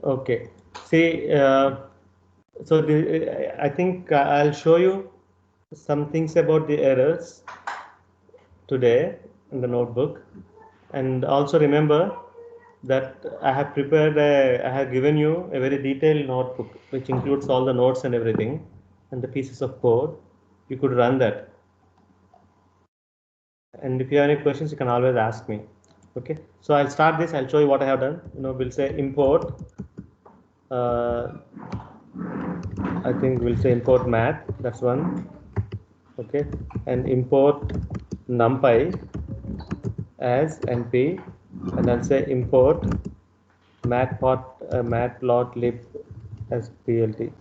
Okay. See, so I think I'll show you some things about the errors today in the notebook, and also remember that I have I have given you a very detailed notebook which includes all the notes and everything and the pieces of code. You could run that. And if you have any questions, you can always ask me. Okay, so I'll start this. I'll show you what I have done. We'll say import. I think we'll say import math. That's one. Okay, and import numpy as np, and I'll say import matplotlib as plt.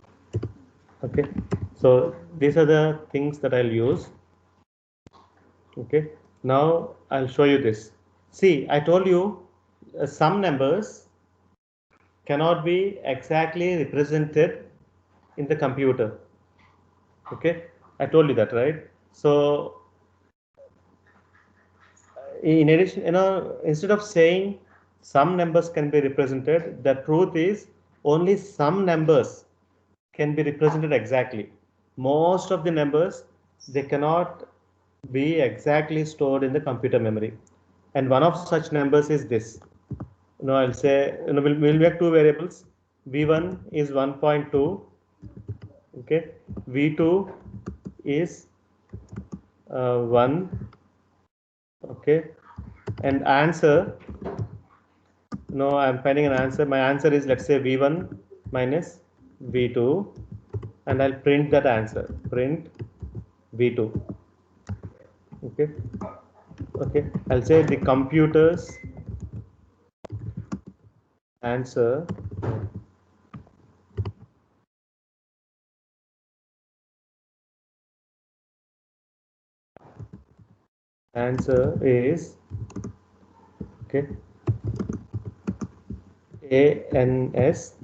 Okay, so these are the things that I'll use. Okay, now I'll show you this. See, I told you some numbers cannot be exactly represented in the computer. Okay, I told you that, right? So in addition, instead of saying some numbers can be represented, the truth is only some numbers can be represented exactly. Most of the numbers, they cannot be exactly stored in the computer memory. And one of such numbers is this. I'll say, we'll make two variables. V1 is 1.2. Okay. V2 is 1. Okay. And answer, I'm finding an answer. My answer is, let's say, V1 minus V2. And I'll print that answer. Print V2. Okay. Okay. I'll say the computer's answer is, okay, ANS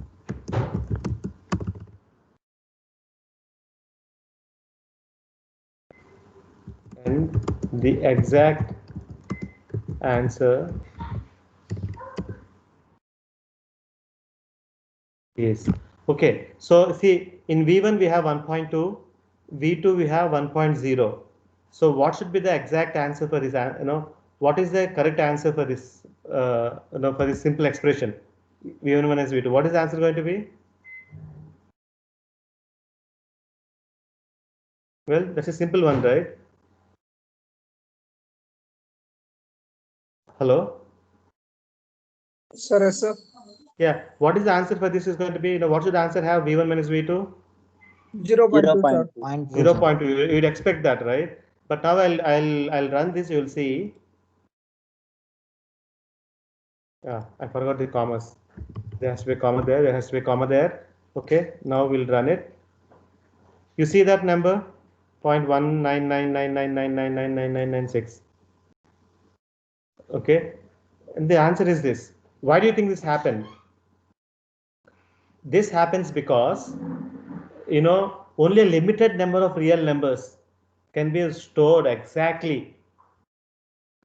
and the exact answer is, okay. So see, in V1 we have 1.2, V2 we have 1.0. So what should be the exact answer for this? What is the correct answer for this? For this simple expression, V1 minus V2. What is the answer going to be? Well, that's a simple one, right? Hello. Sir, yes, sir. Yeah. What is the answer for this is going to be? What should the answer have? V1 minus V2. 0.2, sir. 0.2. You'd expect that, right? But now I'll run this. You'll see. Yeah, I forgot the commas. There has to be a comma there. There has to be a comma there. Okay. Now we'll run it. You see that number? 0.19999999996. Okay. And the answer is this. Why do you think this happened? This happens because only a limited number of real numbers can be stored exactly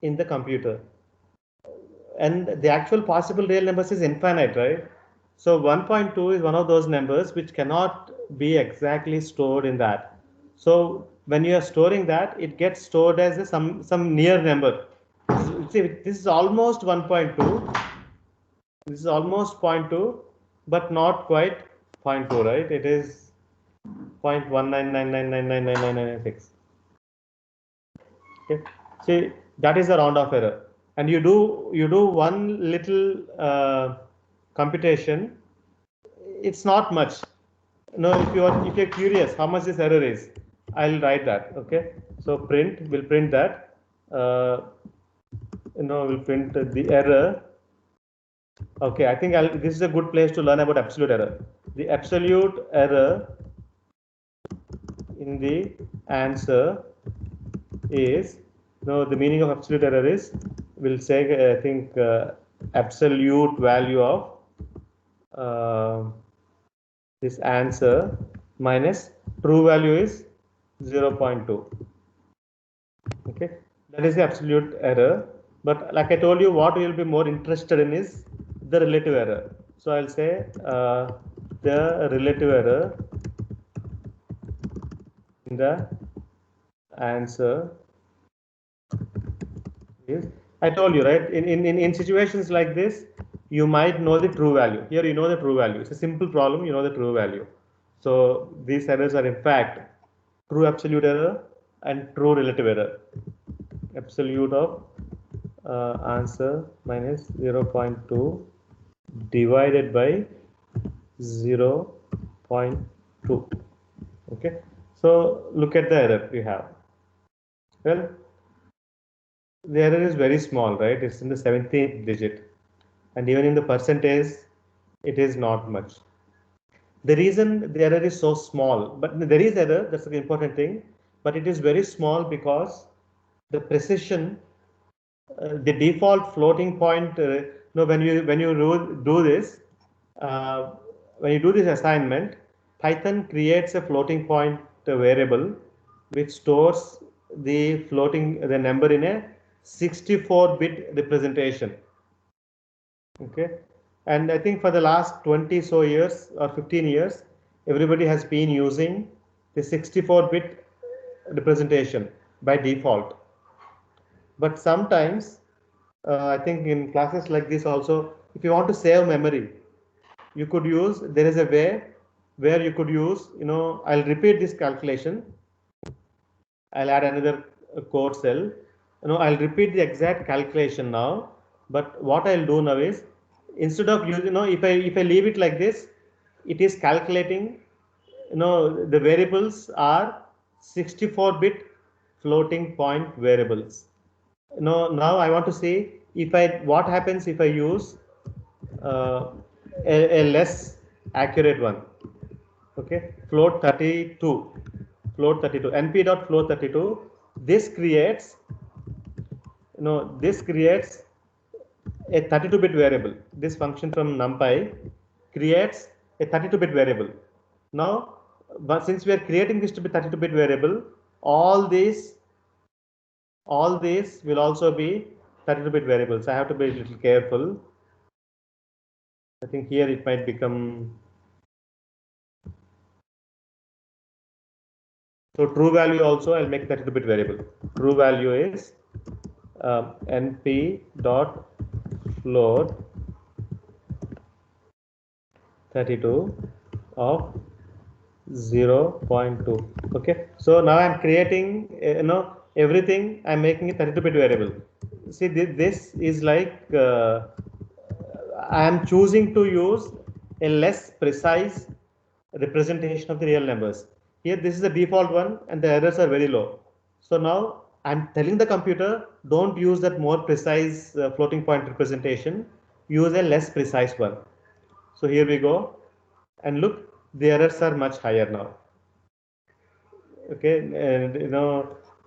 in the computer, and the actual possible real numbers is infinite, right? So 1.2 is one of those numbers which cannot be exactly stored in that. So when you are storing that, it gets stored as some near number. See, this is almost 1.2. This is almost 0.2, but not quite 0.2, right? It is 0.199999996. Okay. See, that is a round off error, and you do one little computation. It's not much. If you're curious how much this error is, I'll write that. Okay. So we'll print that. We'll print the error. Okay, I think this is a good place to learn about absolute error. The absolute error in the answer is, the meaning of absolute error is, we'll say, I think, absolute value of this answer minus true value is 0.2. Okay, that is the absolute error. But like I told you, what we'll be more interested in is the relative error. So I'll say the relative error in the answer is, I told you, right? In situations like this, you might know the true value. Here you know the true value. It's a simple problem, you know the true value. So these errors are in fact true absolute error and true relative error. Absolute of answer minus 0.2 divided by 0.2. Okay, so look at the error we have. Well, the error is very small, right? It's in the 17th digit, and even in the percentage, it is not much. The reason the error is so small, but there is error, that's the important thing, but it is very small because the precision, the default floating point, when you do this, when you do this assignment, Python creates a floating point variable which stores the number in a 64-bit representation. Okay, and I think for the last 20 so years or 15 years, everybody has been using the 64-bit representation by default. But sometimes, I think in classes like this also, if you want to save memory, you could use, there is a way where you could use, I'll repeat this calculation. I'll add another code cell. I'll repeat the exact calculation now. But what I'll do now is, instead of using, if I leave it like this, it is calculating, the variables are 64-bit floating point variables. Now I want to see what happens if I use a less accurate one. Okay, float 32, np.float32. This creates, a 32-bit variable. This function from NumPy creates a 32-bit variable. Now, but since we are creating this to be 32-bit variable, all these will also be 32-bit variables. I have to be a little careful. I think here it might become, so true value also I'll make 32-bit variable. True value is np dot float 32 of 0.2. Okay, so now I'm creating, everything I'm making a 32-bit variable. See, this is like I am choosing to use a less precise representation of the real numbers. Here, this is the default one, and the errors are very low. So now I'm telling the computer, don't use that more precise floating point representation. Use a less precise one. So here we go, and look, the errors are much higher now. Okay, and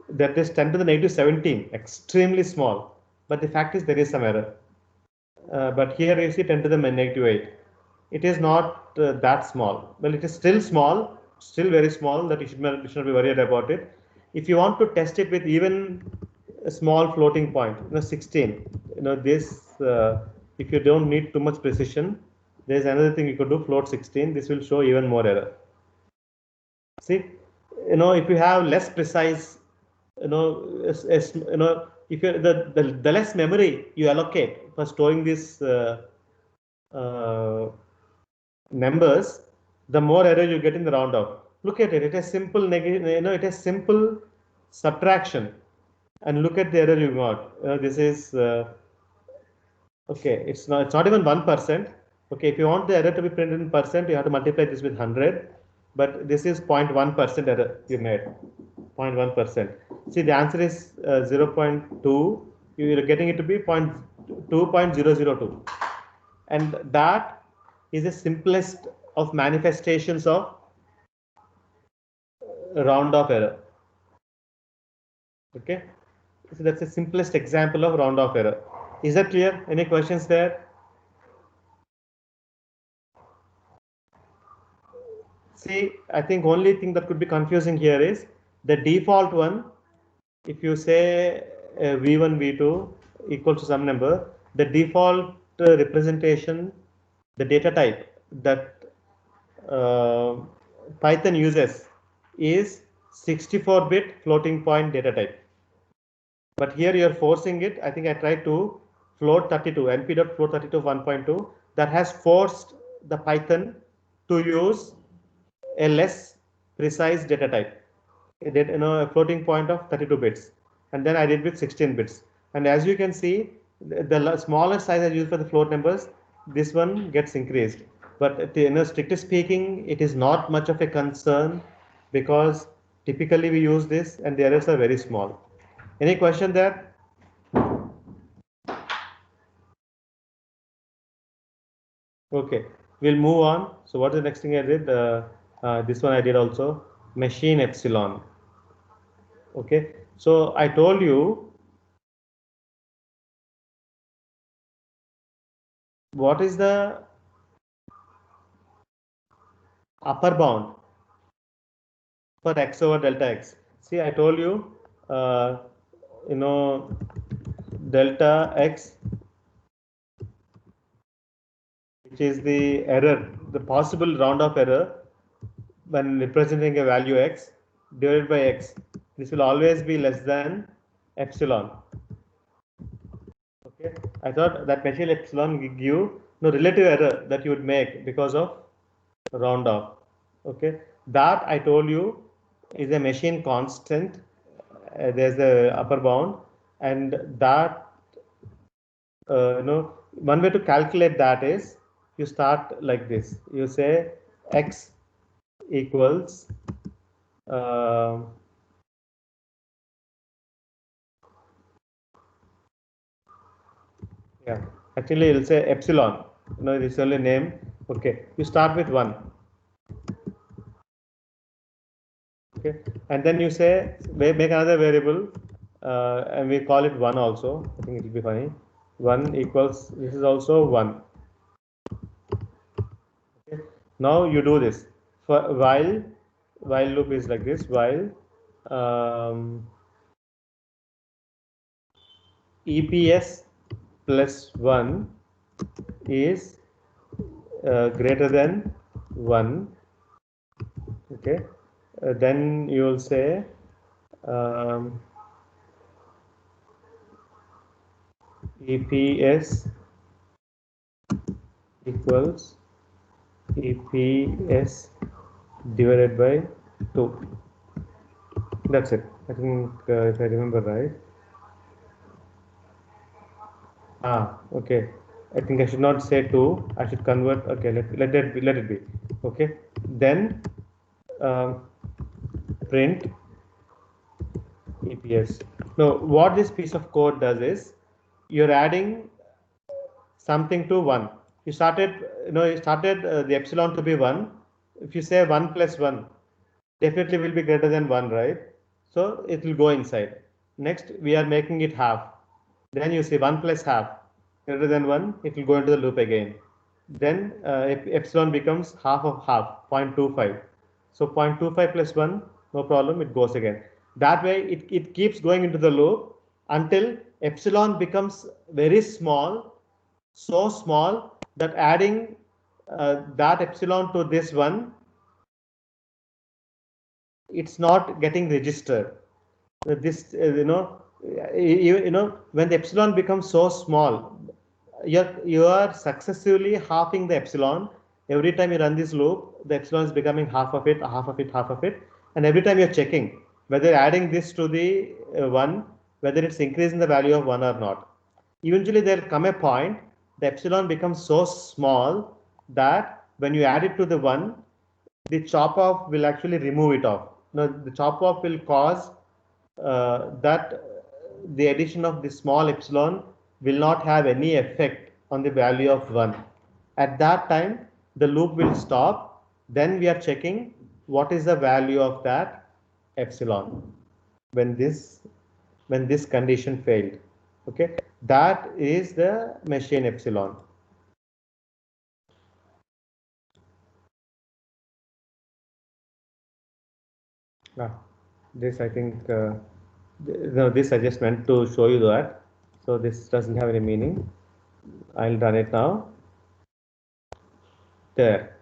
that is 10 to the negative 17, extremely small. But the fact is there is some error. But here you see 10 to the negative 8. It is not that small. Well, it is still small, still very small, that you should not be worried about it. If you want to test it with even a small floating point, 16, this, if you don't need too much precision, there's another thing you could do, float 16. This will show even more error. See, if you have less precise, if you the less memory you allocate for storing these numbers, the more error you get in the round off. Look at it; it is simple negative. It is simple subtraction, and look at the error you got. This is okay. It's not even 1%. Okay, if you want the error to be printed in percent, you have to multiply this with 100. But this is 0.1% error you made. 0.1%. See, the answer is 0.2. You are getting it to be 2.002, and that is the simplest of manifestations of round off error. Okay, so that's the simplest example of round off error. Is that clear? Any questions there? See, I think only thing that could be confusing here is the default one. If you say v1, v2 equal to some number, the default representation the data type that Python uses is 64-bit floating point data type. But here you are forcing it. I think I tried to float 32, np.float 32 1.2. That has forced the Python to use a less precise data type, a floating point of 32 bits. And then I did with 16 bits. And as you can see, the smaller size I use for the float numbers, this one gets increased. But strictly speaking, it is not much of a concern because typically we use this and the errors are very small. Any question there? Okay, we'll move on. So what's the next thing I did? This one I did also, machine epsilon. Okay, so I told you what is the upper bound for x over delta x. See, I told you, delta x, which is the error, the possible round off error when representing a value x divided by x. This will always be less than epsilon. Okay, I thought that machine epsilon will give no relative error that you would make because of round off. Okay, that I told you is a machine constant. There's the upper bound, and that one way to calculate that is you start like this. You say x equals yeah, actually it'll say epsilon. This is only name. Okay, you start with 1. Okay, and then you say make another variable, and we call it 1 also. I think it will be funny. 1 equals, this is also 1. Okay, now you do this for while loop is like this, while EPS plus 1 is greater than 1. Okay, then you will say EPS equals EPS divided by 2. That's it. I think if I remember right. Okay. I think I should not say 2. I should convert. Okay, let it be. Okay. Then print EPS. Now, what this piece of code does is you're adding something to 1. You started the epsilon to be 1. If you say 1 plus 1, definitely will be greater than 1, right? So it will go inside. Next, we are making it half. Then you say 1 plus half greater than 1, it will go into the loop again. Then epsilon becomes half of half, 0.25. So 0.25 plus 1, no problem, it goes again. That way it keeps going into the loop until epsilon becomes very small, so small that adding that epsilon to this one, it's not getting registered. This when the epsilon becomes so small, you are successively halving the epsilon. Every time you run this loop, the epsilon is becoming half of it, half of it, half of it, and every time you're checking whether adding this to the 1, whether it's increasing the value of 1 or not. Eventually there'll come a point, the epsilon becomes so small that when you add it to the 1, the chop off will actually remove it off. Now the chop off will cause that the addition of the small epsilon will not have any effect on the value of 1. At that time, the loop will stop. Then we are checking what is the value of that epsilon when this condition failed. Okay, that is the machine epsilon. This I think this I just meant to show you that. So this doesn't have any meaning. I'll run it now. there.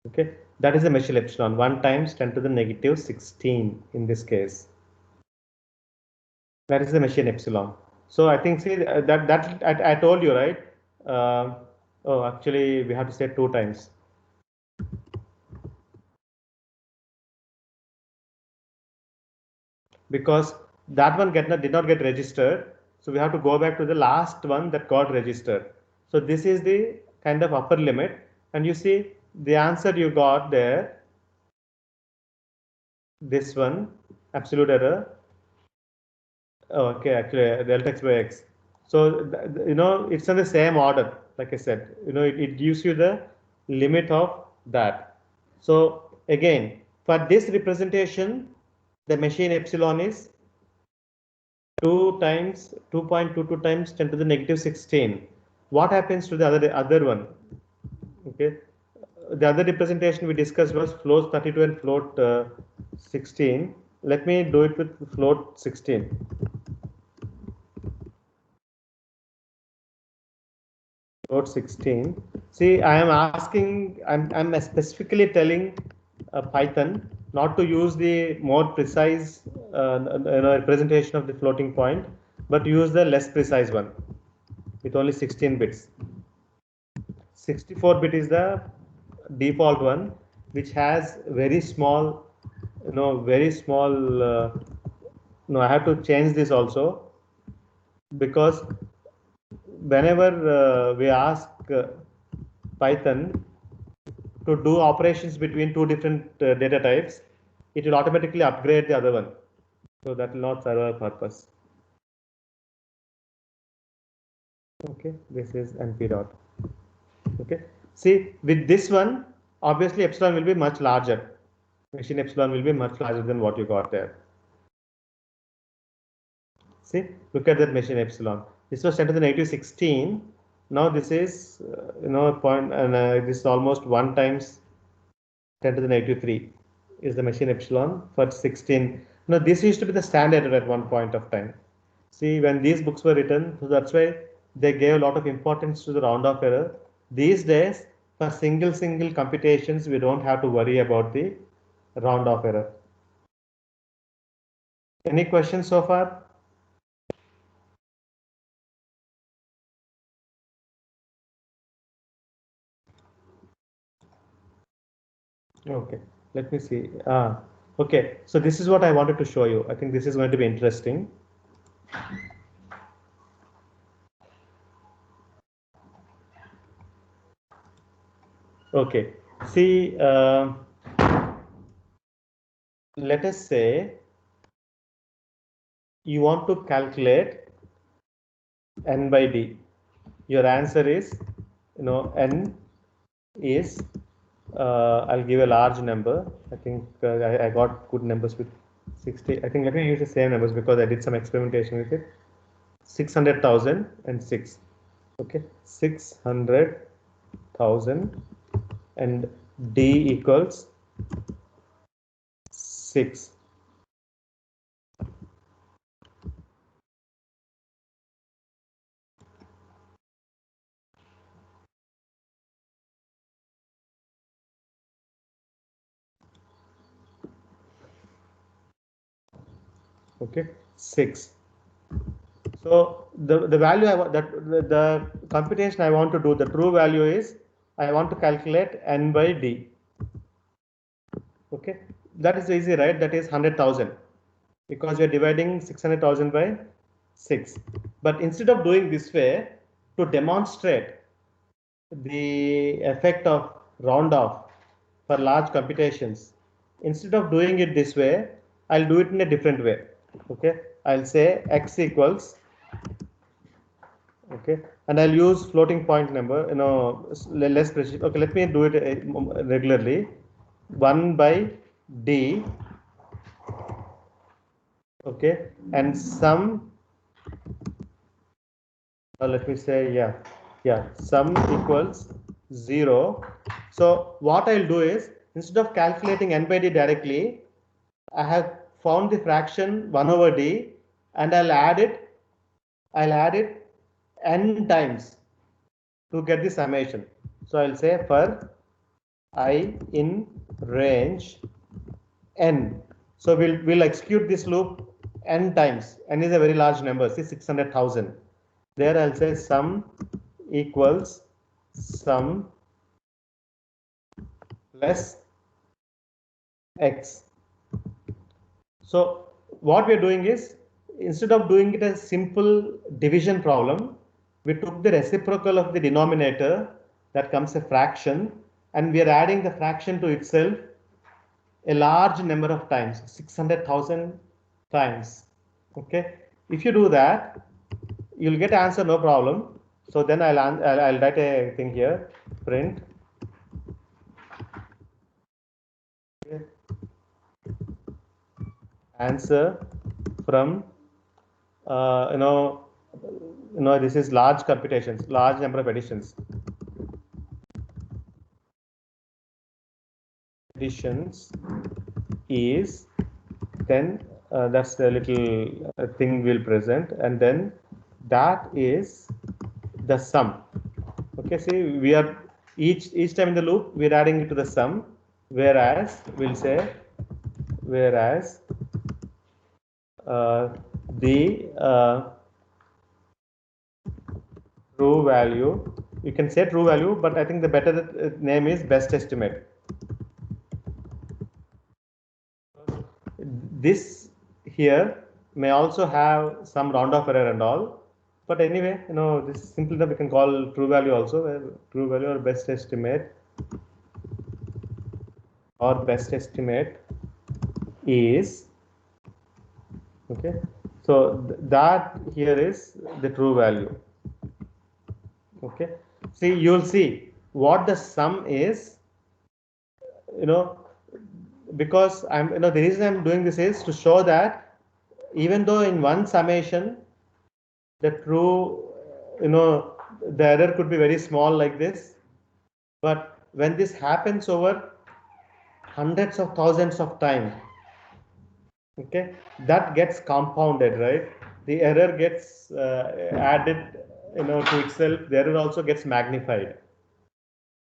Okay, that is the machine epsilon, 1 times 10 to the negative 16 in this case. That is the machine epsilon. So I think, see, I told you, right? Oh, actually, we have to say 2 times. Because that one did not get registered. So we have to go back to the last one that got registered. So this is the kind of upper limit. And you see the answer you got there, this one, absolute error. Oh, okay, actually, delta x by x. So, it's in the same order, like I said, it gives you the limit of that. So, again, for this representation, the machine epsilon is 2 times 2.22 times 10 to the negative 16. What happens to the other one? Okay, the other representation we discussed was float 32 and float 16. Let me do it with float 16. Float 16. See, I am asking, I'm specifically telling Python not to use the more precise representation of the floating point, but use the less precise one with only 16 bits. 64 bit is the default one, which has very small, very small. No, I have to change this also, because whenever we ask Python to do operations between 2 different data types, it will automatically upgrade the other one. So that will not serve our purpose. Okay, this is np dot. Okay, see, with this one, obviously epsilon will be much larger. Machine epsilon will be much larger than what you got there. See, look at that machine epsilon. This was 10 to the negative 16. Now this is, point, and this is almost 1 times 10 to the negative 3 is the machine epsilon for 16. Now this used to be the standard at one point of time. See, when these books were written, so that's why they gave a lot of importance to the round off error. These days, for single computations, we don't have to worry about the round off error. Any questions so far? Okay, let me see. Okay, so this is what I wanted to show you. I think this is going to be interesting. Okay, see, let us say you want to calculate n by d. Your answer is, n is, I'll give a large number. I think I got good numbers with 60. I think let me use the same numbers because I did some experimentation with it. 600,006. Okay, 600,000 and d equals 6. Okay, 6. So the value I want, that the computation I want to do, the true value is I want to calculate n by d. Okay, that is easy, right? That is 100,000 because we are dividing 600,000 by 6. But instead of doing this way, to demonstrate the effect of round off for large computations, instead of doing it this way, I'll do it in a different way. Okay, I'll say x equals, okay, and I'll use floating point number, less precision. Okay, let me do it regularly. 1 by d, okay, and sum, let me say, sum equals 0. So what I'll do is, instead of calculating n by d directly, I have found the fraction 1 over d, and I'll add it n times to get the summation. So I'll say for I in range n. So we'll execute this loop n times. N is a very large number, see 600,000. There I'll say sum equals sum plus x. So what we're doing is, instead of doing it as simple division problem, we took the reciprocal of the denominator, that comes a fraction, and we are adding the fraction to itself a large number of times, 600,000 times. Okay, if you do that, you'll get answer, no problem. So then I'll write a thing here, print. Okay. Answer from this is large computations, large number of additions. Additions is, then that's the little thing we'll present, and then that is the sum. Okay, see, we are each time in the loop we're adding it to the sum, whereas we'll say whereas the true value, you can say true value, but I think the better name is best estimate. This here may also have some round off error and all, but anyway, this is simple enough. We can call true value also, true value or best estimate, or best estimate is, okay, so that here is the true value. Okay, see, you'll see what the sum is, because the reason I'm doing this is to show that even though in one summation the true, the error could be very small like this, but when this happens over hundreds of thousands of times, okay, that gets compounded, right? The error gets added, to itself. The error also gets magnified.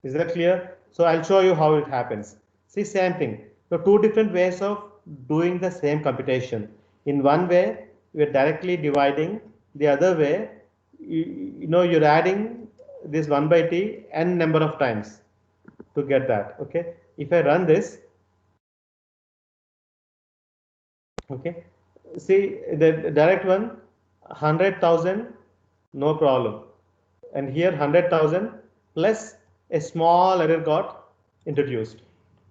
Is that clear? So I'll show you how it happens. See, same thing. So two different ways of doing the same computation. In one way, we're directly dividing. The other way, you're adding this 1 by t n number of times to get that. Okay. If I run this, okay, see the direct one, 100,000, no problem. And here 100,000 plus a small error got introduced.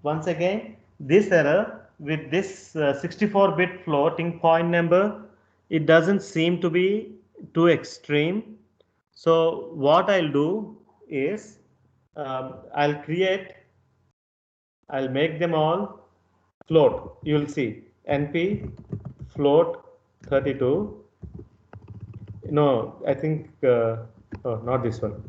Once again, this error with this 64-bit floating point number, it doesn't seem to be too extreme. So what I'll do is I'll make them all float. You'll see NP float 32. No, I think not this one.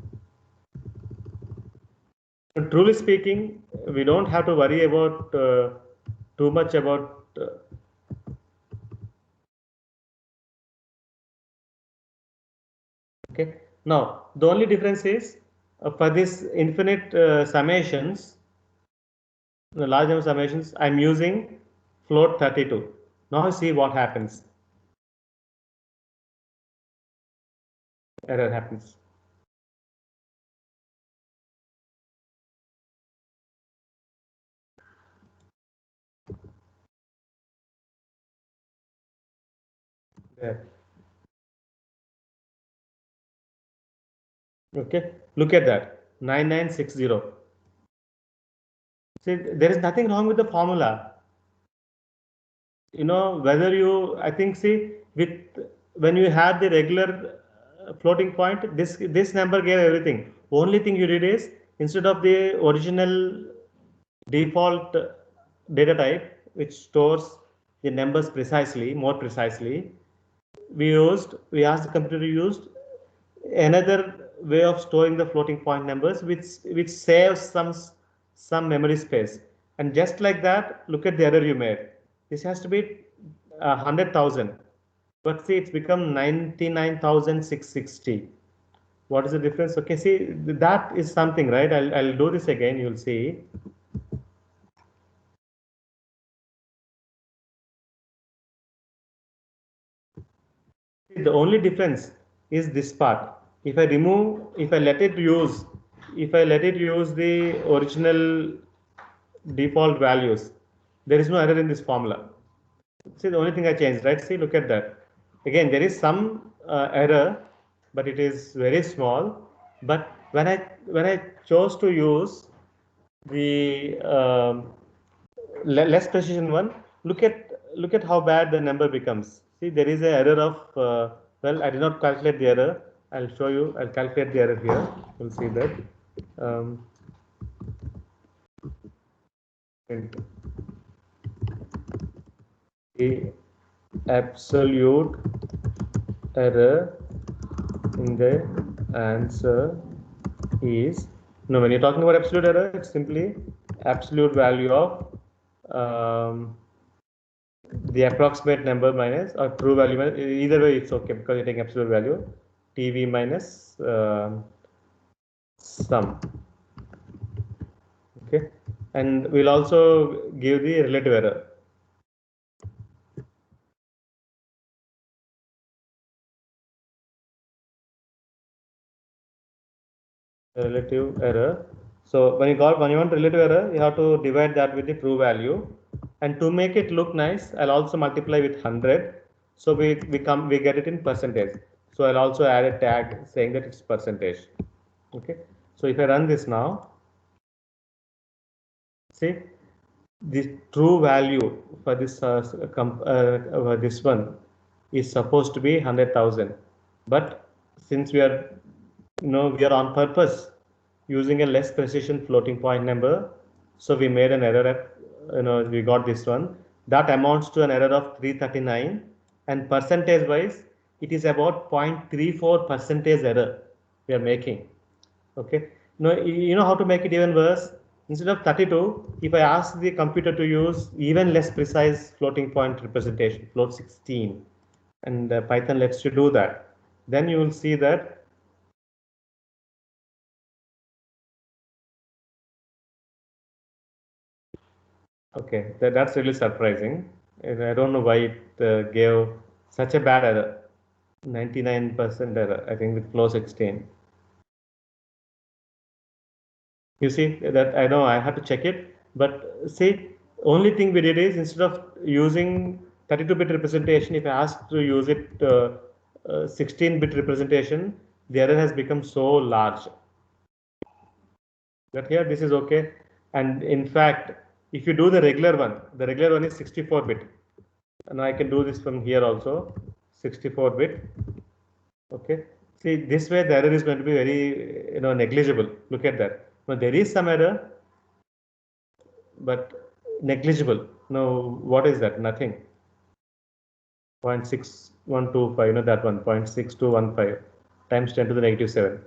Truly speaking, we don't have to worry about too much about okay. Now the only difference is for this infinite summations, the large number summations, I'm using float 32. Now see what happens. Error happens. There. Okay, look at that, 9960. See, there is nothing wrong with the formula. Whether I think, see, when you had the regular floating point, this number gave everything. Only thing you did is, instead of the original default data type, which stores the numbers more precisely, we asked the computer to use another way of storing the floating point numbers, which saves some memory space. And just like that, look at the error you made. This has to be 100,000, but see, it's become 99,660. What is the difference? Okay, see, that is something, right? I'll do this again, you'll see. The only difference is this part. If I let it use the original default values, there is no error in this formula. See, the only thing I changed, right? See, look at that. Again, there is some error, but it is very small. But when I chose to use the less precision one, look at how bad the number becomes. See, there is an error of well, I did not calculate the error. I'll show you. I'll calculate the error here. You'll see that. The absolute error in the answer is, no, when you're talking about absolute error, it's simply absolute value of the approximate number minus or true value minus, either way it's okay because you're taking absolute value, TV minus sum. Okay, and we'll also give the relative error. Relative error. So when you want relative error, you have to divide that with the true value, and to make it look nice, I'll also multiply with 100. So we get it in percentage. So I'll also add a tag saying that it's percentage. Okay. So if I run this now, see, the true value for this this one is supposed to be 100,000, but since we are on purpose using a less precision floating point number, so we made an error at, we got this one that amounts to an error of 339, and percentage wise it is about 0.34 percentage error we are making. Okay, you know how to make it even worse? Instead of 32, if I ask the computer to use even less precise floating point representation, float 16, and Python lets you do that, then you will see that okay, that's really surprising. And I don't know why it gave such a bad error. 99% error, I think, with flow 16. You see that I know I have to check it, but see, only thing we did is instead of using 32-bit representation, if I asked to use it 16-bit representation, the error has become so large. But here this is okay, and in fact, if you do the regular one is 64-bit. And I can do this from here also, 64-bit. Okay. See, this way the error is going to be very negligible. Look at that. Now there is some error, but negligible. Now what is that? Nothing. 0.6125. That one, 0.6215 times 10 to the negative 7.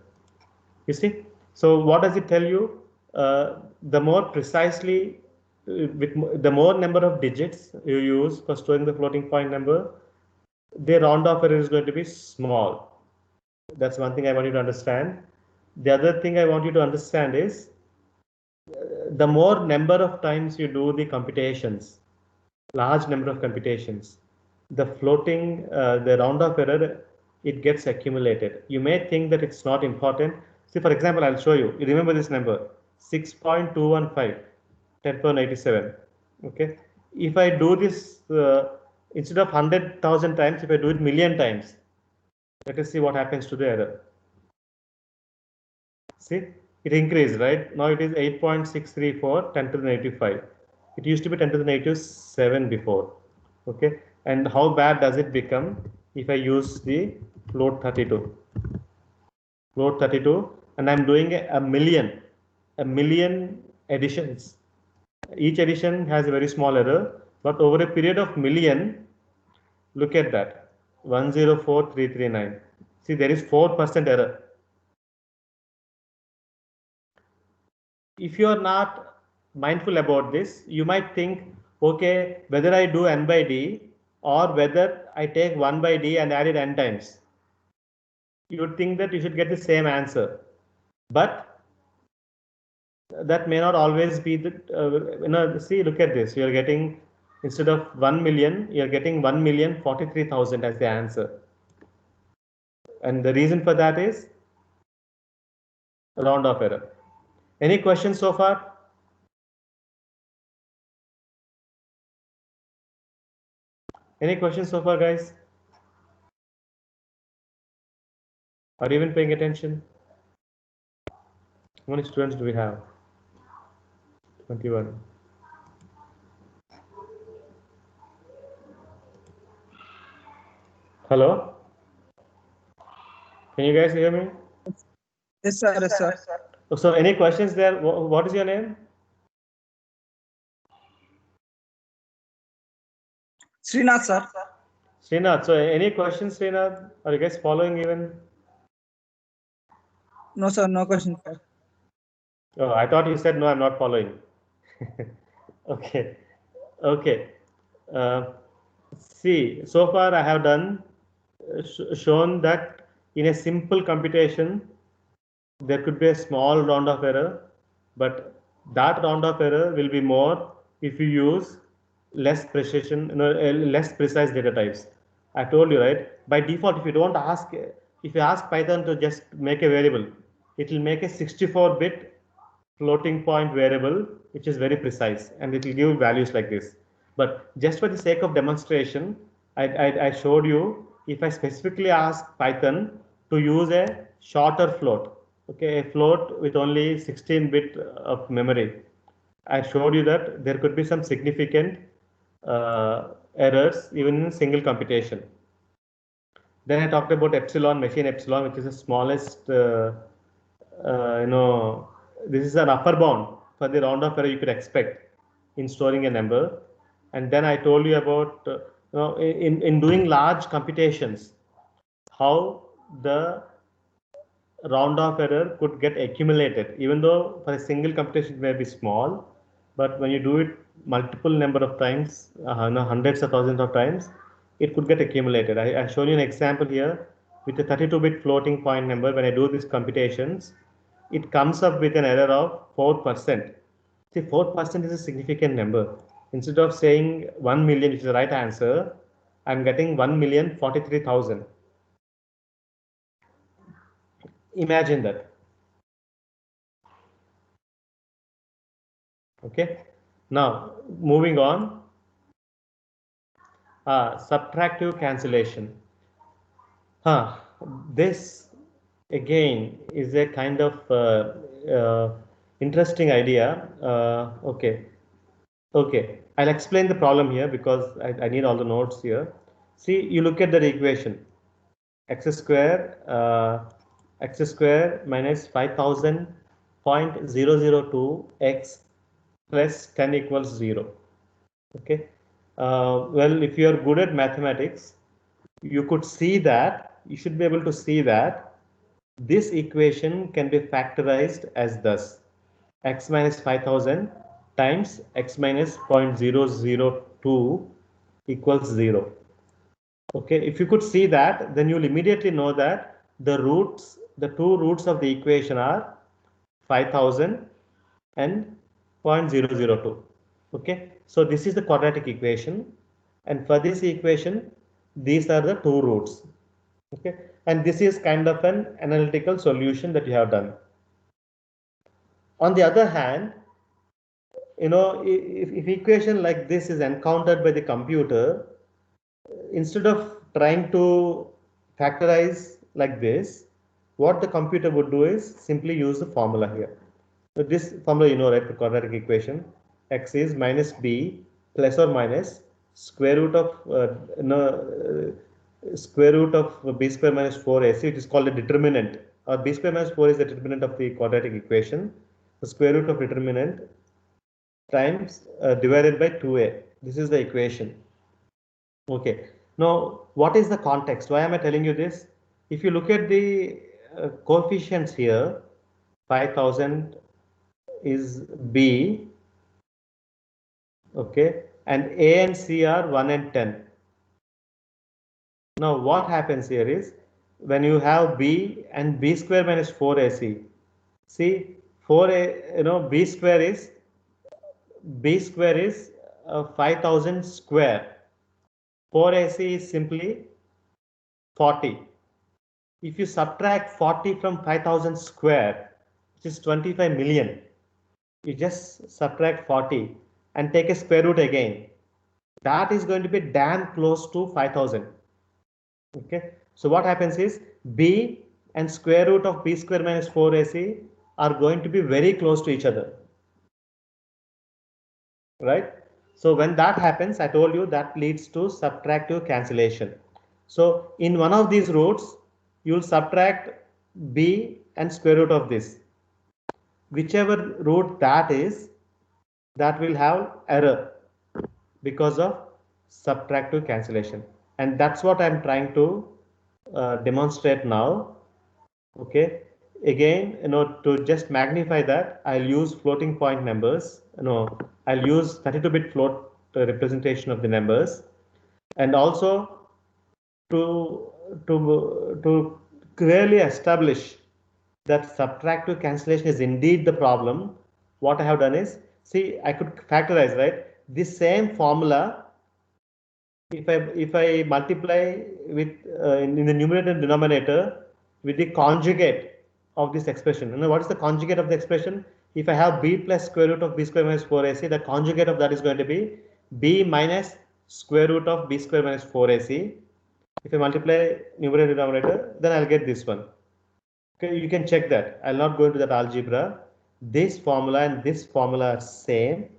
You see? So what does it tell you? The more precisely, with the more number of digits you use for storing the floating point number, the round off error is going to be small. That's one thing I want you to understand. The other thing I want you to understand is the more number of times you do the computations, large number of computations, the floating, the round off error, it gets accumulated. You may think that it's not important. See, for example, I'll show you. You remember this number, 6.215, 10 power 97. Okay. If I do this, instead of 100,000 times, if I do it million times, let us see what happens to the error. See, it increased, right? Now it is 8.634, 10 to the negative 5. It used to be 10 to the negative 7 before. Okay. And how bad does it become if I use the float 32? Float 32, and I'm doing a million additions. Each addition has a very small error, but over a period of million, look at that, 104339. See, there is 4% error. If you are not mindful about this, you might think, okay, whether I do n by d or whether I take 1 by d and add it n times, you would think that you should get the same answer, but that may not always be the, see, look at this. You're getting, instead of 1 million, you're getting 1,043,000 as the answer. And the reason for that is round off error. Any questions so far? Any questions so far, guys? Are you even paying attention? How many students do we have? 21. Hello? Can you guys hear me? Yes, sir. Yes, sir. So any questions there? What is your name? Srinath, sir. Srinath. So any questions, Srinath? Are you guys following even? No, sir. No question, sir. Oh, I thought you said no, I'm not following. Okay. Okay. See, so far I have done shown that in a simple computation there could be a small round of error, but that round of error will be more if you use less precision, less precise data types. I told you, right? By default, if you ask Python to just make a variable, it will make a 64-bit floating point variable, which is very precise, and it will give values like this. But just for the sake of demonstration, I showed you, if I specifically ask Python to use a shorter float, okay, a float with only 16-bit of memory, I showed you that there could be some significant errors even in single computation. Then I talked about epsilon, machine epsilon, which is the smallest, this is an upper bound for the round of error you could expect in storing a number. And then I told you about, in doing large computations, how the round off error could get accumulated, even though for a single computation it may be small, but when you do it multiple number of times, hundreds of thousands of times, it could get accumulated. I shown you an example here with a 32-bit floating point number. When I do these computations, it comes up with an error of 4%. See, 4% is a significant number. Instead of saying 1 million, which is the right answer, I'm getting 1,043,000. Imagine that. Okay, now moving on, subtractive cancellation. This again is a kind of interesting idea. Okay, I'll explain the problem here because I need all the notes here. See, you look at the equation, x square minus 5,000.002 x plus 10 equals 0. Okay. Well, if you are good at mathematics, you could see that, you should be able to see that this equation can be factorized as thus: x minus 5,000 times x minus 0.002 equals 0. Okay, if you could see that, then you'll immediately know that the two roots of the equation are 5,000 and 0.002. Okay, so this is the quadratic equation, and for this equation, these are the two roots. Okay, and this is kind of an analytical solution that you have done. On the other hand, if equation like this is encountered by the computer, instead of trying to factorize like this, what the computer would do is simply use the formula here. So this formula, right, the quadratic equation, x is minus b plus or minus square root of b square minus 4ac, which is called a determinant, or b square minus 4 is the determinant of the quadratic equation. The square root of determinant times divided by 2a. This is the equation. Okay. Now, what is the context? Why am I telling you this? If you look at the coefficients here, 5,000 is B, okay, and A and C are 1 and 10. Now, what happens here is, when you have b and b square minus 4ac. See, 4a, b square is 5000 square. 4ac is simply 40. If you subtract 40 from 5000 square, which is 25 million, you just subtract 40 and take a square root again. That is going to be damn close to 5000. Okay, so what happens is b and square root of b square minus 4ac are going to be very close to each other, right? So when that happens, I told you that leads to subtractive cancellation. So in one of these roots, you will subtract b and square root of this. Whichever root that is, that will have error because of subtractive cancellation. And that's what I'm trying to demonstrate now. Okay, again, to just magnify that, I'll use floating point numbers. I'll use 32-bit float representation of the numbers, and also to clearly establish that subtractive cancellation is indeed the problem. What I have done is, see, I could factorize, right? This same formula, if I multiply with in the numerator and denominator with the conjugate of this expression. What is the conjugate of the expression? If I have b plus square root of b square minus 4ac, the conjugate of that is going to be b minus square root of b square minus 4ac. If I multiply numerator and denominator, then I'll get this one. Okay, you can check that. I'll not go into that algebra. This formula and this formula are same.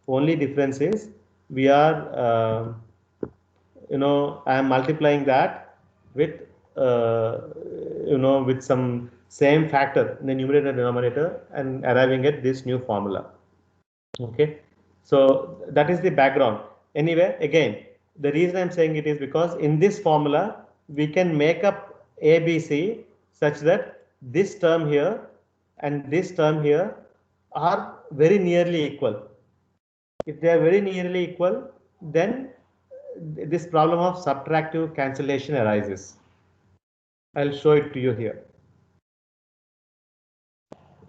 Only difference is we are I am multiplying that with with some same factor in the numerator and denominator and arriving at this new formula. Okay, so that is the background. Anyway, again, the reason I'm saying it is because in this formula we can make up ABC such that this term here and this term here are very nearly equal. If they are very nearly equal, then this problem of subtractive cancellation arises. I'll show it to you here.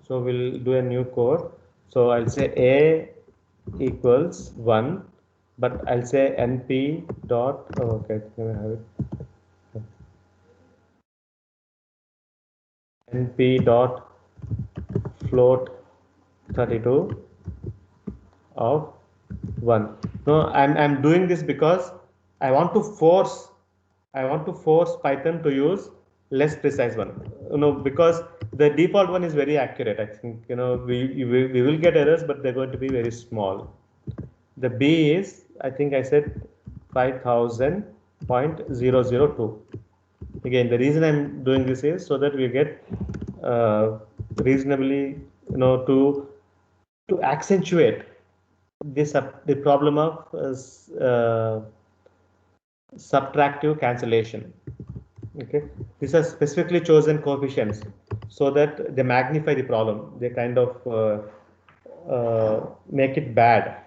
So we'll do a new code. So I'll say A equals 1, but I'll say np dot, okay, can I have it? np dot float 32 of 1. No, I'm doing this because I want to force Python to use less precise one. Because the default one is very accurate. I think we will get errors, but they're going to be very small. The B is, I think I said 5000.002. Again, the reason I'm doing this is so that we get reasonably, to accentuate this the problem of subtractive cancellation. Okay, these are specifically chosen coefficients so that they magnify the problem. They kind of make it bad,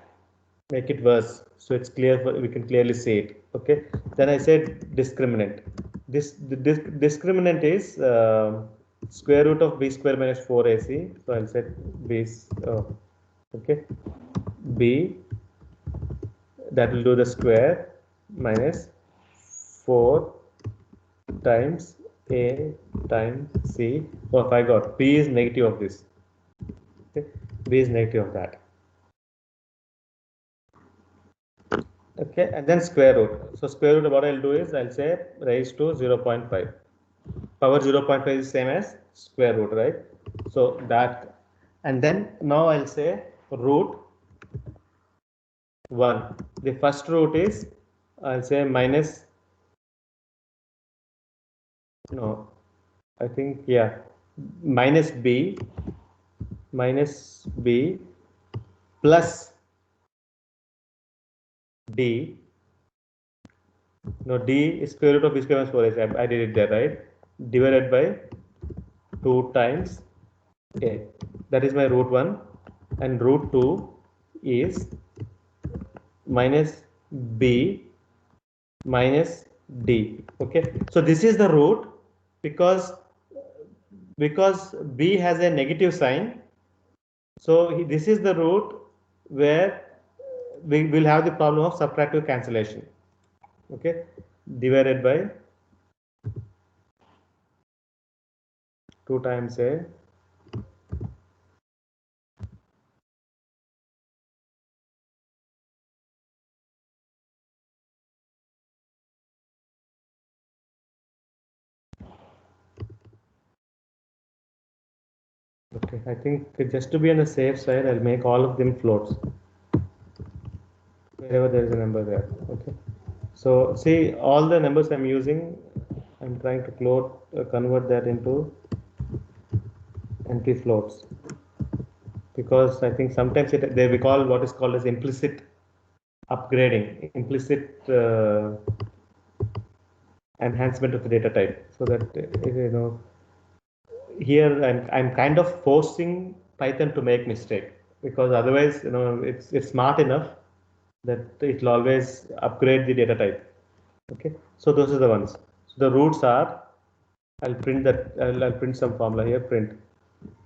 make it worse, so it's clear, we can clearly see it. Okay, then I said discriminant. This discriminant is square root of b square minus 4ac. So I'll set b. Okay, b, that will do the square minus 4 times a times c. Oh, if I got b is negative of this. Okay, b is negative of that. Okay, and then square root. So square root, what I'll do is I'll say raised to 0.5. Power 0.5 is the same as square root, right? So that, and then now I'll say root 1. The first root is, I'll say minus, I think, yeah, minus b plus d. No, d is square root of b square minus 4ac. I did it there, right? Divided by 2 times a. That is my root 1, and root 2 is minus b minus d. Okay, so this is the root, because b has a negative sign. So this is the root where we will have the problem of subtractive cancellation. Okay, divided by 2 times a okay, I think just to be on the safe side, I'll make all of them floats wherever there is a number there. Okay, so see, all the numbers I'm using, I'm trying to convert that into empty floats, because I think sometimes we call what is called as implicit upgrading, implicit enhancement of the data type, so that here I'm kind of forcing Python to make mistake, because otherwise it's smart enough that it will always upgrade the data type. Okay, so those are the ones. So the roots are, I'll print that, I'll print some formula here, print.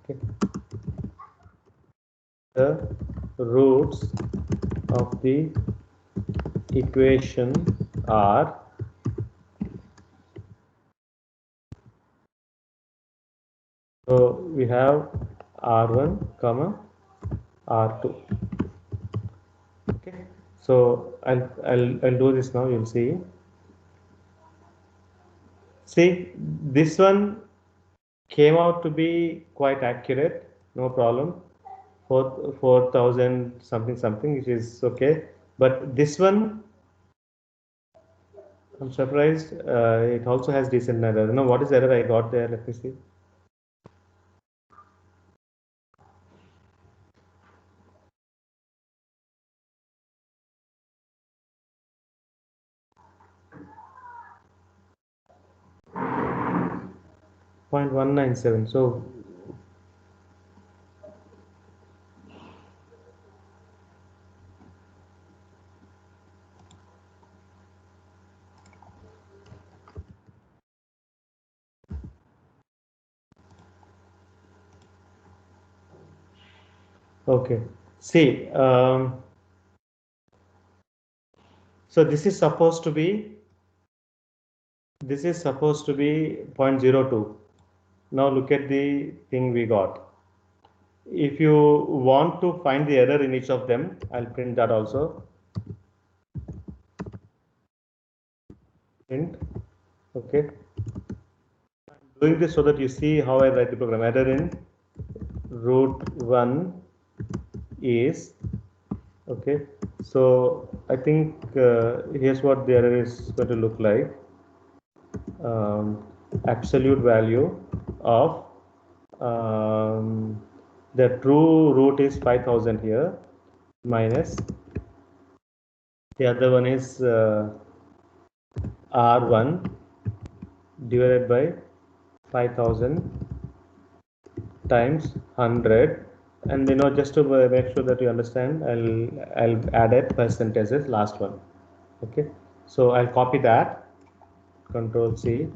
Okay, the roots of the equation are so we have R1 comma R2. Okay, so I'll do this now. You'll see. See, this one came out to be quite accurate. No problem. 4,000 something, which is okay. But this one, I'm surprised. It also has decent error. I don't know what is the error I got there. Let me see. .197. So okay. See, so this is supposed to be 0.02. Now look at the thing we got. If you want to find the error in each of them, I'll print that also. Print. Okay. I'm doing this so that you see how I write the program. Error in root 1 is okay. So I think here's what the error is going to look like. Absolute value of the true root is 5,000 here, minus the other one is R1 divided by 5,000 times 100, and just to make sure that you understand, I'll add a percentage as last one. Okay, so I'll copy that, Control C,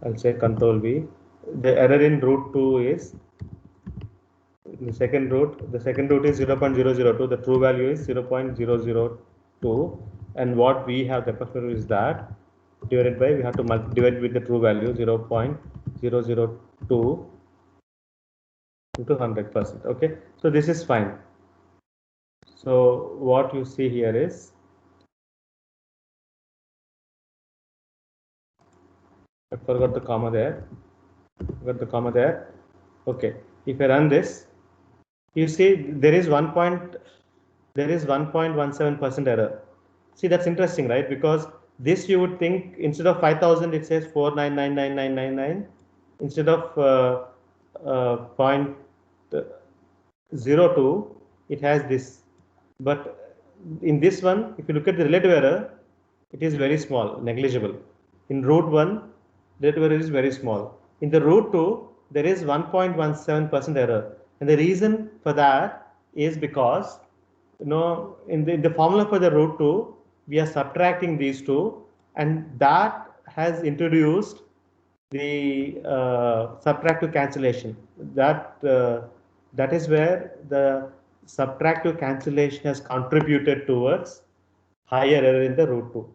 I'll say Control V. The error in root 2 is the second root is 0.002. The true value is 0.002, and what we have the approximate is that divided by, we have to divide with the true value 0.002 into 100%. Okay, so this is fine. So what you see here is, I forgot the comma there. Okay, if I run this, you see there is 1.17% error. See, that's interesting, right? Because this you would think instead of 5,000 it says 4999999, instead of 0.02 it has this. But in this one, if you look at the relative error, it is very small, negligible. In root 1, relative error is very small. In the root 2, there is 1.17% error, and the reason for that is because in the formula for the root 2, we are subtracting these two, and that has introduced the subtractive cancellation. That is where the subtractive cancellation has contributed towards higher error in the root 2.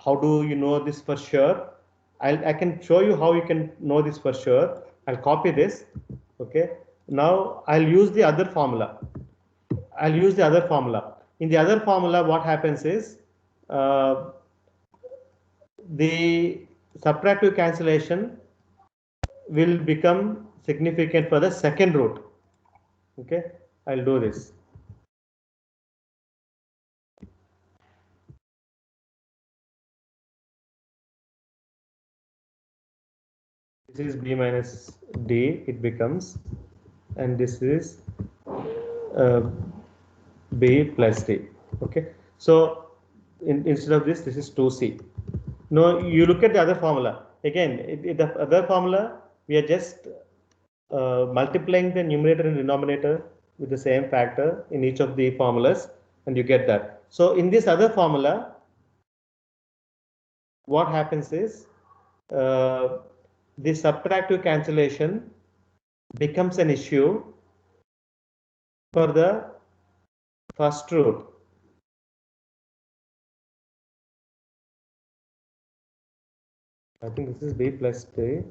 How do you know this for sure? I can show you how you can know this for sure. I'll copy this. Okay. Now I'll use the other formula. In the other formula, what happens is the subtractive cancellation will become significant for the second root. Okay, I'll do this. This is b minus d, it becomes, and this is b plus d. Okay, so instead of this is 2c. Now you look at the other formula. Again, the other formula, we are just multiplying the numerator and denominator with the same factor in each of the formulas, and you get that. So in this other formula, what happens is the subtractive cancellation becomes an issue for the first root. I think this is b plus d.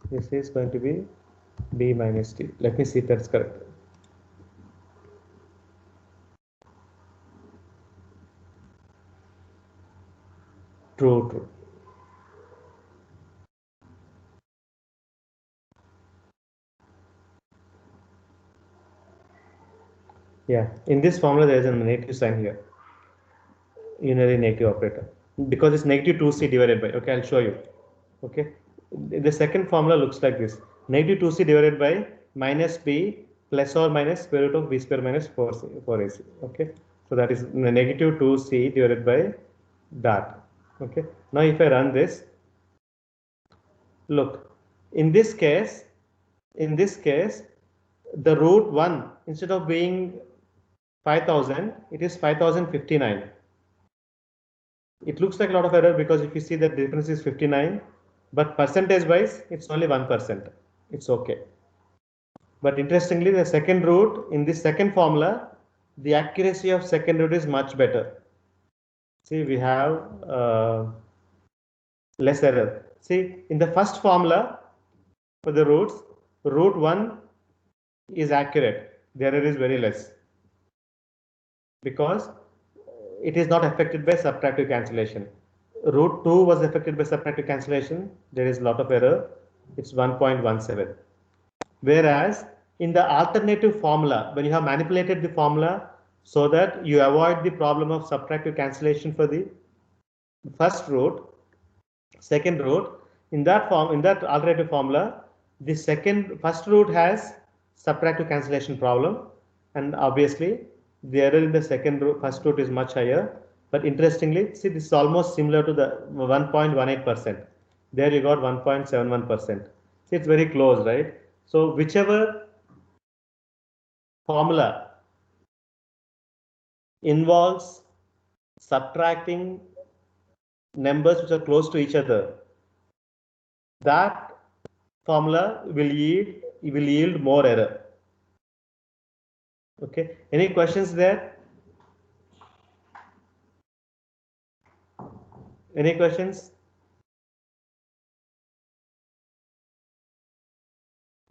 This is going to be b minus d. Let me see if that's correct. True. Yeah, in this formula there is a negative sign here. Unary negative operator. Because it's negative 2c divided by. Okay, I'll show you. Okay, the second formula looks like this: negative 2c divided by minus b plus or minus square root of b square minus 4ac. Okay, so that is negative 2c divided by that. Okay, now if I run this, look, in this case, the root 1, instead of being 5000, it is 5059. It looks like a lot of error because if you see that the difference is 59, but percentage wise, it's only 1%. It's okay. But interestingly, the second root in this second formula, the accuracy of second root is much better. See, we have less error. See, in the first formula for the roots, root 1 is accurate. The error is very less because it is not affected by subtractive cancellation. Root 2 was affected by subtractive cancellation. There is a lot of error. It's 1.17. Whereas in the alternative formula, when you have manipulated the formula so that you avoid the problem of subtractive cancellation for the first root, second root, in that alternative formula, the first root has subtractive cancellation problem, and obviously the error in the first root is much higher. But interestingly, see, this is almost similar to the 1.18%. There you got 1.71%. See, it's very close, right? So whichever formula involves subtracting numbers which are close to each other, that formula will yield more error. Okay, any questions there? Any questions?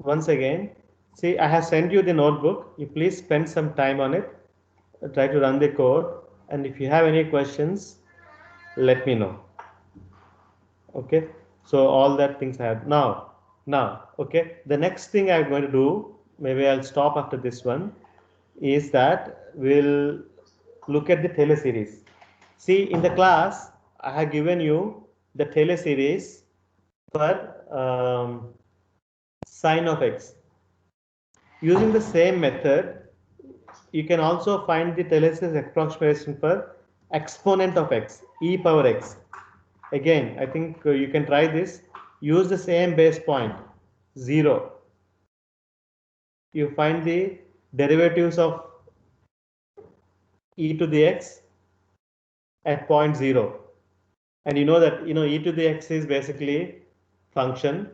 Once again, see, I have sent you the notebook. You please spend some time on it. Try to run the code, and if you have any questions, let me know. Okay, so all that things I have now. Okay, the next thing I'm going to do, maybe I'll stop after this one, is that we'll look at the Taylor series. See, in the class, I have given you the Taylor series for sine of x. Using the same method, you can also find the Taylor series approximation for exponent of x, e power x. Again, I think you can try this. Use the same base point, 0. You find the derivatives of e to the x at point 0. And you know that e to the x is basically function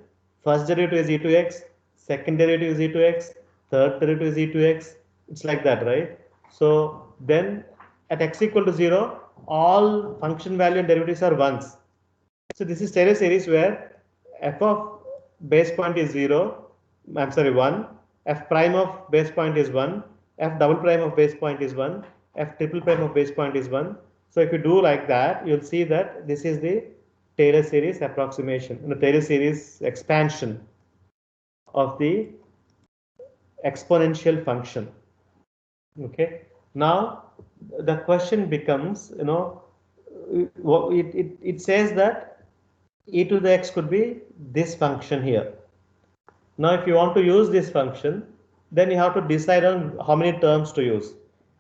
first derivative is e to x, second derivative is e to x, third derivative is e to x. It's like that, right? So then at x equal to 0, all function value and derivatives are ones. So this is Taylor series where f of base point is 0, I'm sorry 1, f prime of base point is 1, f double prime of base point is 1, f triple prime of base point is 1. So if you do like that, you'll see that this is the Taylor series approximation, the Taylor series expansion of the exponential function. Okay, now the question becomes, it says that e to the x could be this function here. Now if you want to use this function, then you have to decide on how many terms to use.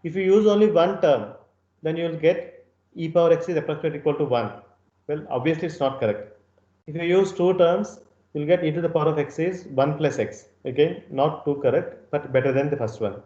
If you use only one term, then you will get e power x is approximately equal to 1. Well, obviously it's not correct. If you use two terms, you'll get e to the power of x is 1 plus x. Again, not too correct, but better than the first one.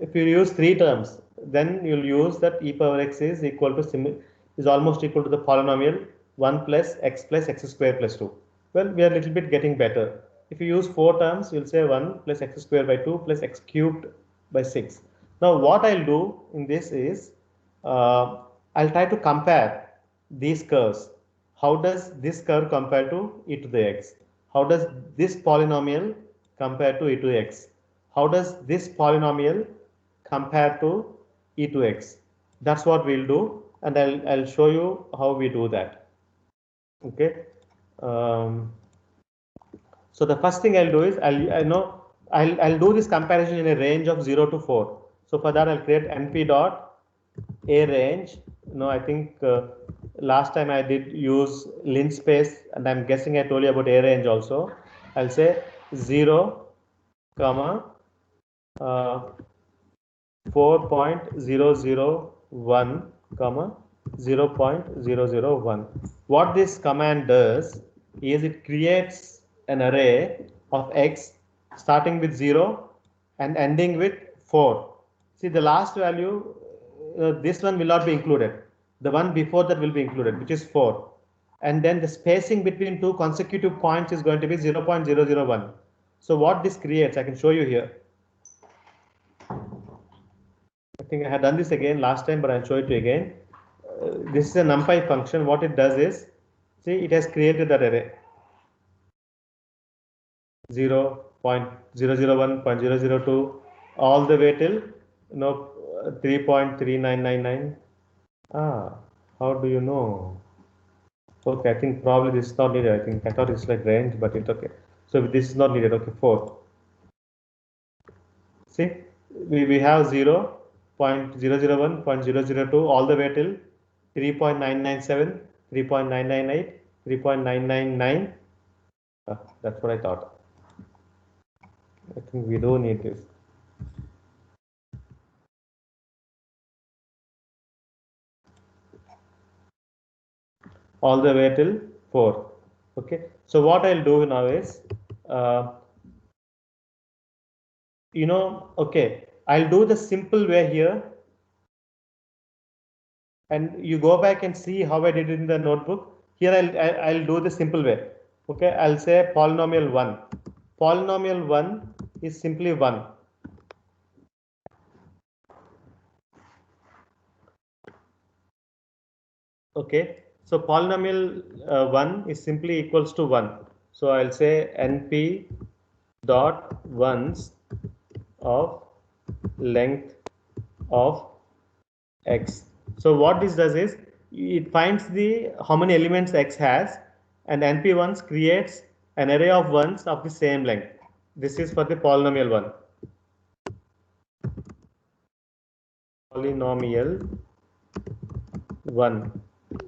If you use three terms, then you'll use that e power x is equal to is almost equal to the polynomial 1 plus x square plus 2. Well, we are a little bit getting better. If you use four terms, you'll say 1 plus x square by 2 plus x cubed by 6. Now, what I'll do in this is I'll try to compare these curves. How does this curve compare to e to the x? How does this polynomial compare to e to x? How does this polynomial compare to e to x? That's what we'll do, and I'll show you how we do that. Okay. So the first thing I'll do is I'll do this comparison in a range of 0 to 4. So for that I'll create np dot a range. I think last time I did use linspace, and I'm guessing I told you about a range also. I'll say 0, comma 4.001, comma 0.001. What this command does is it creates an array of x starting with 0 and ending with 4. See, the last value, this one will not be included. The one before that will be included, which is 4. And then the spacing between two consecutive points is going to be 0.001. So what this creates, I can show you here. I think I had done this again last time, but I'll show it to you again. This is a numpy function. What it does is, see, it has created that array 0.001.002 all the way till 3.3999. How do you know? Okay, I think probably this is not needed. I thought it's like range, but it's okay. So this is not needed. Okay, 4. See, we have 0.001.002 all the way till 3.997, 3.998, 3.999. That's what I thought. I think we don't need this. All the way till 4. Okay. So what I'll do now is, okay, I'll do the simple way here. And you go back and see how I did it in the notebook. Here I'll do the simple way. Okay, I'll say polynomial 1. Polynomial 1 is simply 1. Okay, so polynomial 1 is simply equals to 1. So I'll say np dot ones of length of x. So what this does is it finds how many elements x has, and np ones creates an array of ones of the same length. This is for the polynomial 1. Polynomial 1.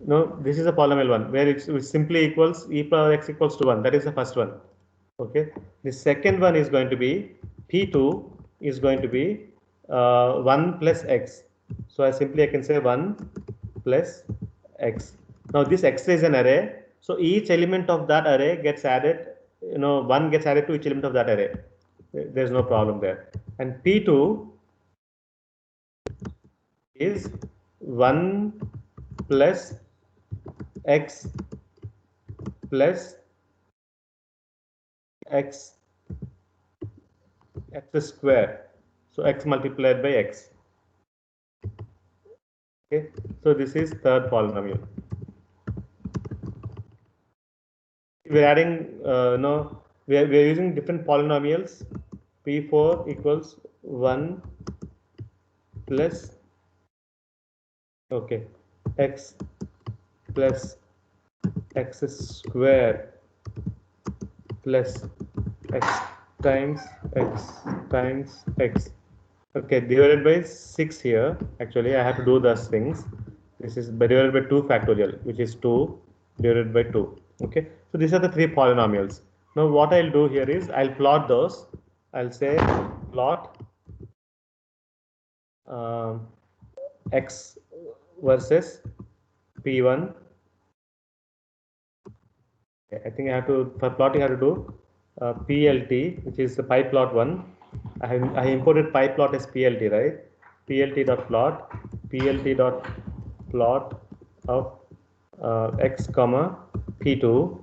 No, this is a polynomial 1 where it simply equals e power x equals to 1. That is the first one. Okay. The second one is going to be p2 is going to be 1 plus x. So I can say 1 plus x. Now this x is an array. So each element of that array gets added, 1 gets added to each element of that array. There's no problem there. And p2 is 1 plus x plus x square. So x multiplied by x. Okay, so this is third polynomial. We're adding, no, we're using different polynomials. P4 equals 1 plus, okay, x plus x square plus x times x. Okay, divided by 6 here. Actually, I have to do those things. This is divided by 2 factorial, which is 2 divided by 2. Okay, so these are the three polynomials. Now, what I'll do here is I'll plot those. I'll say plot x versus p1. Okay, I think I have to, for plotting, I have to do PLT, which is the pyplot1. I imported pyplot as PLT, right? PLT dot plot, PLT dot plot of x comma p2,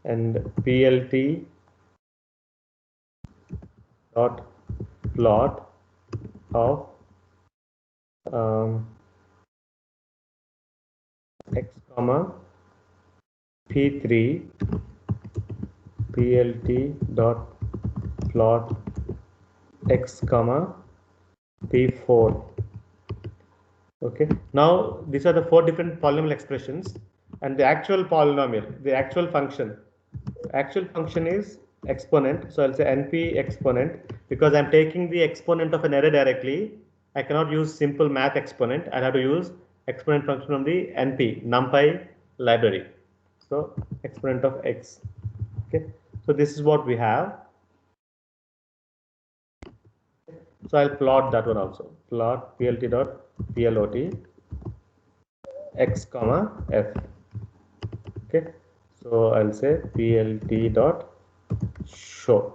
and PLT dot plot of x comma p3, PLT dot plot x comma p4. Okay, now these are the 4 different polynomial expressions, and the actual polynomial, the actual function is exponent. So I'll say NP exponent, because I'm taking the exponent of an array directly. I cannot use simple math exponent. I'll have to use exponent function from the NP NumPy library. So exponent of x. Okay, so this is what we have. So I'll plot that one also. Plot PLT dot PLOT x comma f. Okay, so I'll say PLT dot show.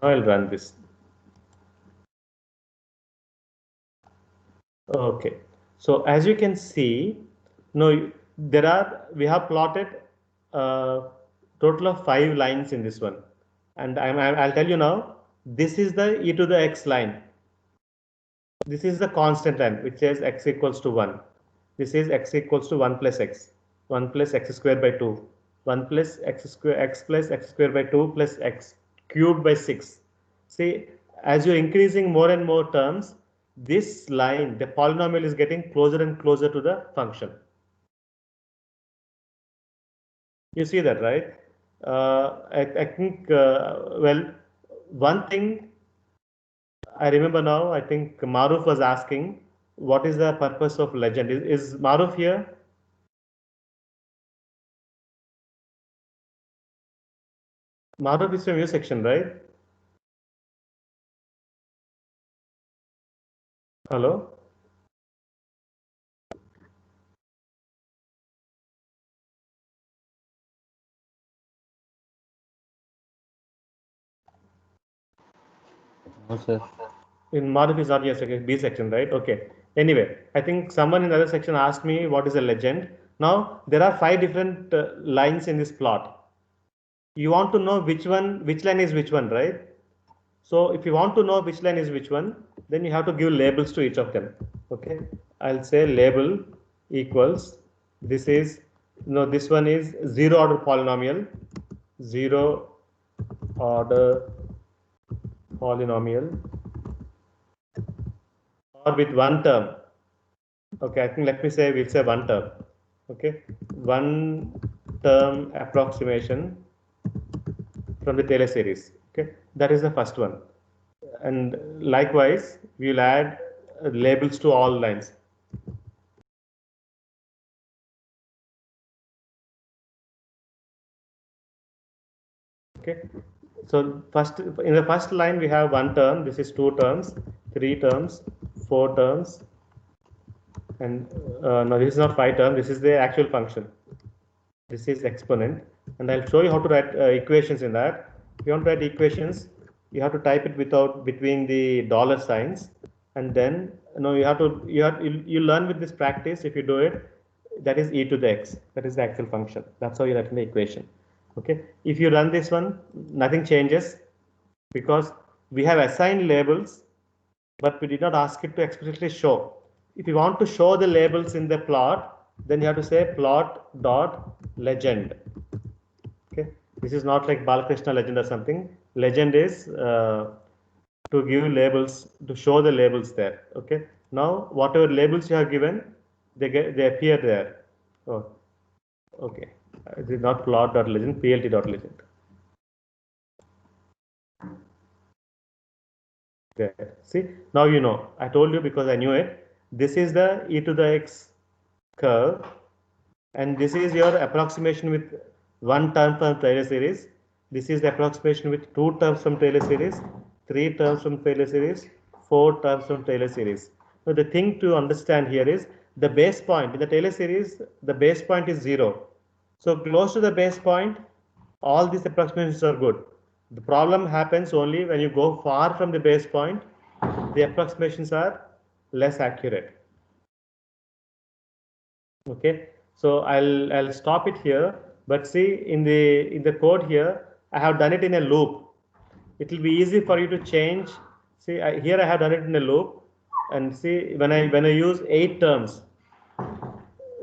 Now I'll run this. Okay, so as you can see, no, we have plotted a total of 5 lines in this one, and I'll tell you now. This is the e to the x line. This is the constant line, which is x equals to 1. This is x equals to 1 plus x, 1 plus x squared by 2, 1 plus x plus x squared by 2 plus x cubed by 6. See, as you're increasing more and more terms, this line, the polynomial, is getting closer and closer to the function. You see that, right? I think, well, one thing I remember now, I think Maruf was asking, what is the purpose of legend? Is Maruf here? Maruf is from your section, right? Hello? No, sir. In Maruf is not your section, B section, right? Okay. Anyway, I think someone in the other section asked me what is a legend. Now, there are 5 different lines in this plot. You want to know which line is which one, right? So if you want to know which line is which one, then you have to give labels to each of them. Okay, I'll say label equals, this is, this one is 0 order polynomial, 0 order polynomial, or with one term. Okay, I think let me say, we'll say one term. Okay, one term approximation from the Taylor series. Okay, that is the first one. And likewise, we'll add labels to all lines. Okay, so first, in the first line, we have one term. This is 2 terms, 3 terms, 4 terms, and no, this is not 5 terms. This is the actual function. This is exponent, and I'll show you how to write equations in that. If you want to write equations, you have to type it between the dollar signs, and then you learn with this practice. If you do it, that is e to the x. That is the actual function. That's how you write in the equation. Okay, if you run this one, nothing changes because we have assigned labels, but we did not ask it to explicitly show. If you want to show the labels in the plot, then you have to say plot dot legend. Okay, this is not like Balakrishna legend or something. Legend is to give labels, to show the labels there. Okay, now whatever labels you have given, they appear there. Oh, okay, it is not plot dot legend, plt dot legend. There. See, now you know. I told you because I knew it. This is the e to the x curve, and this is your approximation with one term from Taylor series. This is the approximation with two terms from Taylor series, three terms from Taylor series, four terms from Taylor series. So the thing to understand here is the base point in the Taylor series. The base point is 0. So close to the base point, all these approximations are good. The problem happens only when you go far from the base point. The approximations are less accurate. Okay, so I'll stop it here. But see, in the code here, I have done it in a loop. It will be easy for you to change. See, here I have done it in a loop, and see when I use 8 terms,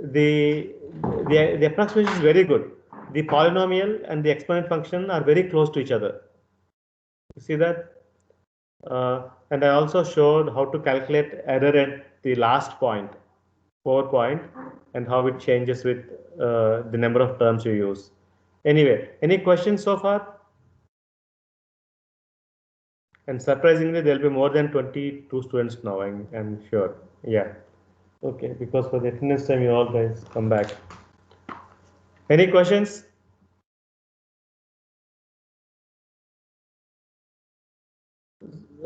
the the approximation is very good. The polynomial and the exponent function are very close to each other. You see that? And I also showed how to calculate error at the last point, 4 point, and how it changes with the number of terms you use. Anyway, any questions so far? And surprisingly, there will be more than 22 students now, I'm sure. Yeah. Okay, because for the attendance time, you all guys come back. Any questions?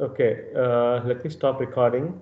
Okay, let me stop recording.